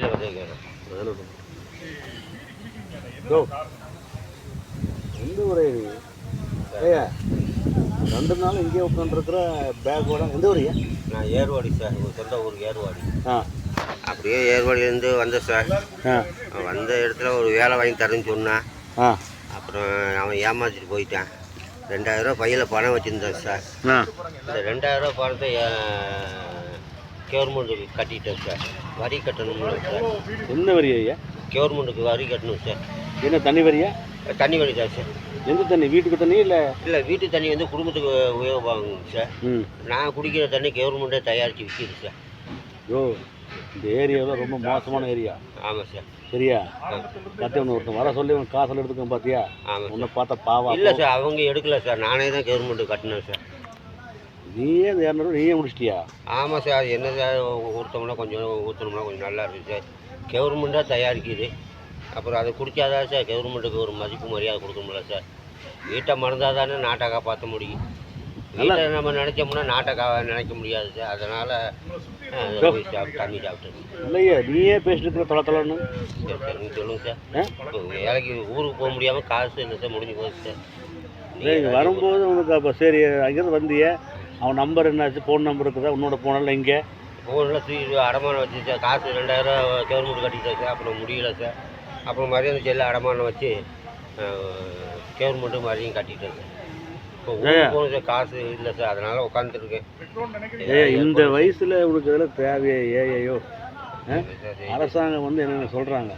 வண்டியில் வந்து கேட்குறேன். எந்த ஊரே ஏயா 2 நாள் இங்கேயே உட்காந்துருக்குற பேக்கோட எந்த ஊரையா? நான் ஏர்வாடி சார், உங்கள் சொந்த ஊருக்கு ஏர்வாடி. ஆ அப்படியே ஏர்வாடியிலேருந்து வந்தேன் சார். வந்த இடத்துல ஒரு வேலை வாங்கி தரேன்னு சொன்னான். அப்புறம் அவன் ஏமாற்றிட்டு போயிட்டான். 2000 ரூபா பையில் பணம் வச்சுருந்தேன் சார். இந்த 2000 ரூபா பணத்தை கவர்மெண்ட்டுக்கு கட்டிட்டேன் சார். வரி கட்டணும்னு சார். என்ன வரி ஐயா? கவர்மெண்ட்டுக்கு வரி கட்டணும் சார். என்ன தண்ணி வரியா? தண்ணி வரி தான் சார். எந்த தண்ணி? வீட்டுக்கு தண்ணி இல்லை? இல்லை, வீட்டு தண்ணி வந்து குடும்பத்துக்கு உபயோகமாகுங்க சார். நான் குடிக்கிற தண்ணி கவர்மெண்ட்டே தயாரித்து விற்கிது சார். இந்த ஏரியாவில் ரொம்ப மோசமான ஏரியா. ஆமாம் சார். சரியா? பார்த்தியா ஒருத்தன் வர சொல்லி உனக்கு காசு எடுத்துக்கோங்க பார்த்தியா? ஆமாம். உன்னை பார்த்தா பாவா. இல்லை சார், அவங்க எடுக்கல சார். நானே தான் கவர்மெண்ட்டுக்கு கட்டினேன் சார். நீயே அந்த 200 நீயே முடிச்சிட்டியா? ஆமாம் சார். என்ன சார், ஊற்றோம்னா கொஞ்சம் ஊற்றணும்னா கொஞ்சம் நல்லா இருக்குது சார். கவர்மெண்ட்டாக தயாரிக்குது. அப்புறம் அதை குடித்தாதான் சார் கவர்மெண்ட்டுக்கு ஒரு மதிப்பு மரியாதை கொடுக்க முடியல சார். வீட்டை மறந்தால் தானே நாட்டை காப்பாற்ற முடியும். வீட்டை நம்ம நினைச்சோம்னா நாட்டை நினைக்க முடியாது சார். அதனால் தண்ணி சாப்பிட்டு. இல்லையா நீயே பேசிட்டு தொலைன்னு. சரி சார், நீங்கள் சொல்லுங்கள் சார். வேலைக்கு ஊருக்கு போக முடியாமல் காசு இல்லை சார், முடிஞ்சு போகுது சார். நீங்கள் வரும்போது உனக்கு அப்போ சரி அங்கேருந்து வந்திய அவன் நம்பர் என்னாச்சு? ஃபோன் நம்பர் இருக்குதா உன்னோட ஃபோனில்? இங்கே ஃபோனில் தூக்கி அடமானம் வச்சு சார். காசு 2000 ரூபா கவர்மெண்ட் கட்டிட்டேன் சார். அப்புறம் முடியல சார். அப்புறம் மதியம் செல்ல அடமானம் வச்சு கவர்மெண்ட்டு மறுபடியும் கட்டிட்டேன் சார். இப்போ ஊருக்கு போகணும் சார், காசு இல்லை சார். அதனால் உட்காந்துருக்கேன். இந்த வயசில் உனக்கு இதெல்லாம் தேவையே? ஏஐயோ அரசாங்கம் வந்து என்னென்ன சொல்கிறாங்க?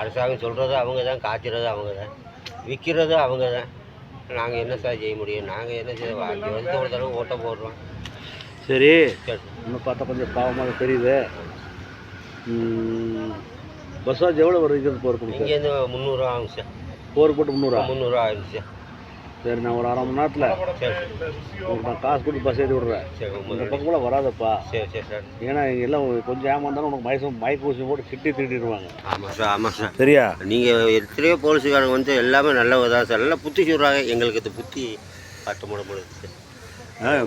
அரசாங்கம் சொல்கிறது அவங்க தான், காய்ச்சறது அவங்க தான், விற்கிறது அவங்க தான். நாங்கள் என்ன சார் செய்ய முடியும்? நாங்கள் என்ன செய்ய வாங்கி வந்து ஒரு தடவை ஓட்ட போடுறோம். சரி, இன்னும் பார்த்தா கொஞ்சம் பாவமாக தெரியுது. பஸ் சார்ஜ் எவ்வளோ வருது போகிறதுக்கு? இங்கேருந்து 300 ரூபா ஆகும் சார். போருக்கு போட்டு 300 ரூபா ஆகும் சார். சரி, நான் ஒரு 1/2 மணி நேரத்தில் உங்களுக்கு நான் காசு கொடுத்து பஸ் ஏற்றி விட்றேன். சரி, இந்த பக்கம் கூட வராதப்பா. சரி சரி சார். ஏன்னா இங்கே எல்லாம் கொஞ்சம் ஏமாந்தாலும் உனக்கு மயக்க ஊசி போட்டு திருடிடுவாங்க. ஆமாம் சார், ஆமாம் சார். சரியா? நீங்கள் எத்தனையோ போலீஸுக்காரங்க வந்து எல்லாமே நல்லது தான் சார். நல்லா புத்தி சொல்கிறாங்க. எங்களுக்கு இந்த புத்தி பட்ட முடப்படுது சார்.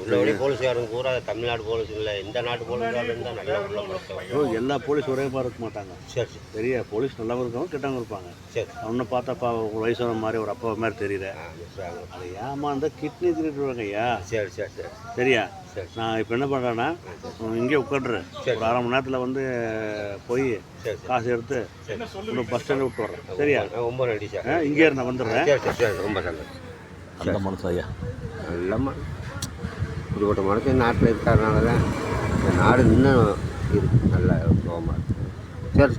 உள்ளபடி போலீஸுக்காரங்க பூரா தமிழ்நாடு போலீஸுங்கள எந்த நாட்டு போலீஸாக இருந்தால் நல்லா உள்ள முடிச்சவங்க. எல்லா போலீஸ் ஒரே மாதிரி இருக்க மாட்டாங்க. சரி சரி. சரியா? போலீஸ் நல்லவங்க இருக்கவங்க கெட்டவங்க இருப்பாங்க. சரி. அவனை பார்த்தாப்பா ஒரு வயசான மாதிரி ஒரு அப்பா மாதிரி தெரியுற. அது ஏமாந்தா கிட்னி திருடுவாங்க ஐயா. சரி சரி சரி. சரியா? சரி. நான் இப்போ என்ன பண்ணுறேன்னா இங்கே உட்காந்துறேன். ஒரு 1/2 மணி நேரத்தில் வந்து போய் காசு எடுத்து இன்னும் பஸ் ஸ்டாண்டில் விட்டு வர்றேன். சரியா? ரொம்ப நன்றி சார். இங்கே நான் வந்துடுறேன். சரி சரி சரி. ரொம்ப சந்தோஷம். நல்ல மனசு ஐயா. நல்ல இப்படிப்பட்ட மனுஷன் நாட்டில் இருக்கிறதுனால தான் இந்த நாடு இன்னும் இருக்குது. நல்ல கோபமாக இருக்குது. சரி.